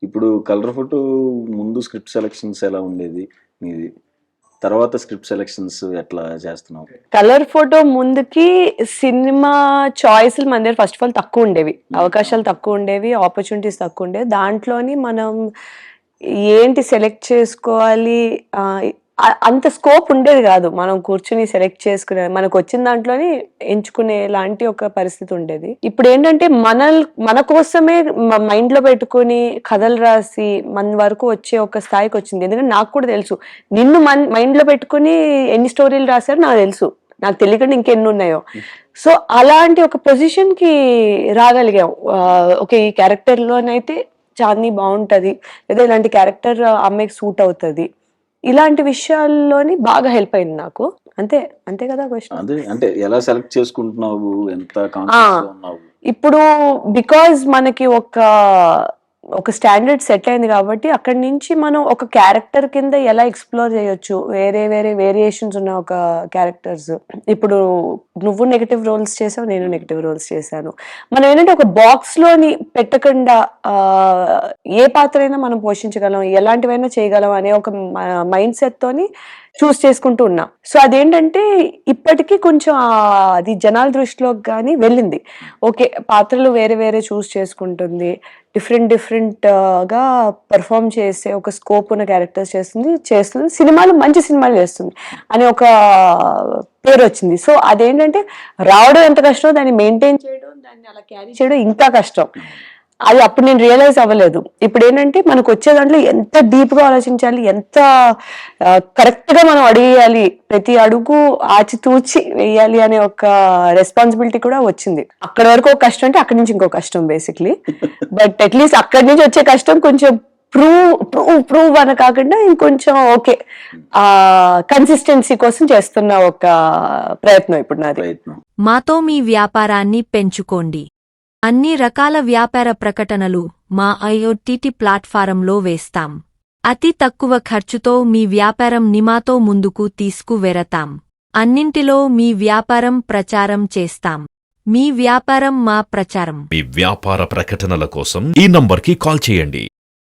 ఇప్పుడు colour photo ముందు script selections ఎలా ఉండేది మీది? తర్వాత స్క్రిప్ట్ సెలక్షన్స్ ఎట్లా చేస్తున్నావు? కలర్ ఫోటో ముందుకి సినిమా చాయిస్లు మన దగ్గర ఫస్ట్ ఆఫ్ ఆల్ తక్కువ ఉండేవి, అవకాశాలు తక్కువ ఉండేవి, ఆపర్చునిటీస్ తక్కువ ఉండేవి. దాంట్లోని మనం ఏంటి సెలెక్ట్ చేసుకోవాలి, అంత స్కోప్ ఉండేది కాదు. మనం కూర్చుని సెలెక్ట్ చేసుకునే, మనకు వచ్చిన దాంట్లోని ఎంచుకునే లాంటి ఒక పరిస్థితి ఉండేది. ఇప్పుడు ఏంటంటే మన కోసమే మైండ్ లో పెట్టుకుని కథలు రాసి మన వరకు వచ్చే ఒక స్థాయికి వచ్చింది. ఎందుకంటే నాకు కూడా తెలుసు, నిన్ను మైండ్ లో పెట్టుకుని ఎన్ని స్టోరీలు రాశారో నాకు తెలుసు, నాకు తెలియకుండా ఇంకెన్ని ఉన్నాయో. సో అలాంటి ఒక పొజిషన్ కి రాగలిగాం. ఓకే, ఈ క్యారెక్టర్ లోనైతే చాందిని బాగుంటది, లేదా ఇలాంటి క్యారెక్టర్ అమ్మాయికి సూట్ అవుతుంది, ఇలాంటి విషయాల్లోని బాగా హెల్ప్ అయింది నాకు. అంతే అంతే కదా క్వశ్చన్. అదే అంటే ఎలా సెలెక్ట్ చేసుకుంటున్నావు, ఎంత కాన్ఫిడెన్స్ లో ఉన్నావు? ఇప్పుడు బికాజ్ మనకి ఒక స్టాండర్డ్ సెట్ అయింది కాబట్టి అక్కడి నుంచి మనం ఒక క్యారెక్టర్ కింద ఎలా ఎక్స్ప్లోర్ చేయొచ్చు, వేరే వేరే వేరియేషన్స్ ఉన్న ఒక క్యారెక్టర్స్. ఇప్పుడు నువ్వు నెగటివ్ రోల్స్ చేసావు, నేను నెగటివ్ రోల్స్ చేశాను. మనం ఏంటంటే ఒక బాక్స్ లోని పెట్టకుండా ఏ పాత్ర అయినా మనం పోషించగలం, ఎలాంటివైనా చేయగలం అనే ఒక మైండ్ సెట్ తోని చూస్ చేసుకుంటూ ఉన్నాం. సో అదేంటంటే ఇప్పటికీ కొంచెం అది జనాల దృష్టిలోకి కానీ వెళ్ళింది. ఓకే, పాత్రలు వేరే వేరే చూస్ చేసుకుంటుంది, డిఫరెంట్ గా పెర్ఫార్మ్ చేసే ఒక స్కోప్ ఉన్న క్యారెక్టర్స్ చేస్తుంది, సినిమాలు మంచి సినిమాలు చేస్తుంది అనే ఒక పేరు వచ్చింది. సో అదేంటంటే రావడం ఎంత కష్టం, దాన్ని మెయింటైన్ చేయడం, దాన్ని అలా క్యారీ చేయడం ఇంకా కష్టం. అది అప్పుడు నేను రియలైజ్ అవ్వలేదు. ఇప్పుడు ఏంటంటే మనకు వచ్చే దాంట్లో ఎంత డీప్ గా ఆలోచించాలి, ఎంత కరెక్ట్ గా మనం అడిగేయాలి, ప్రతి అడుగు ఆచితూచి వేయాలి అనే ఒక రెస్పాన్సిబిలిటీ కూడా వచ్చింది. అక్కడ వరకు ఒక కష్టం అంటే అక్కడి నుంచి ఇంకో కష్టం బేసిక్లీ. బట్ అట్లీస్ట్ అక్కడి నుంచి వచ్చే కష్టం కొంచెం ప్రూవ్ అని కాకుండా ఇంకొంచెం ఓకే కన్సిస్టెన్సీ కోసం చేస్తున్న ఒక ప్రయత్నం ఇప్పుడు నాది. మాతో మీ వ్యాపారాన్ని పెంచుకోండి. అన్ని రకాల వ్యాపార ప్రకటనలు మా IoT ప్లాట్ఫారంలో వేస్తాం. అతి తక్కువ ఖర్చుతో మీ వ్యాపారం నిమాతో ముందుకు తీసుకువెరతాం. అన్నింటిలో మీ వ్యాపారం ప్రచారం చేస్తాం. మీ వ్యాపారం మా ప్రచారం. మీ వ్యాపార ప్రకటనల కోసం ఈ నంబర్కి కాల్ చేయండి.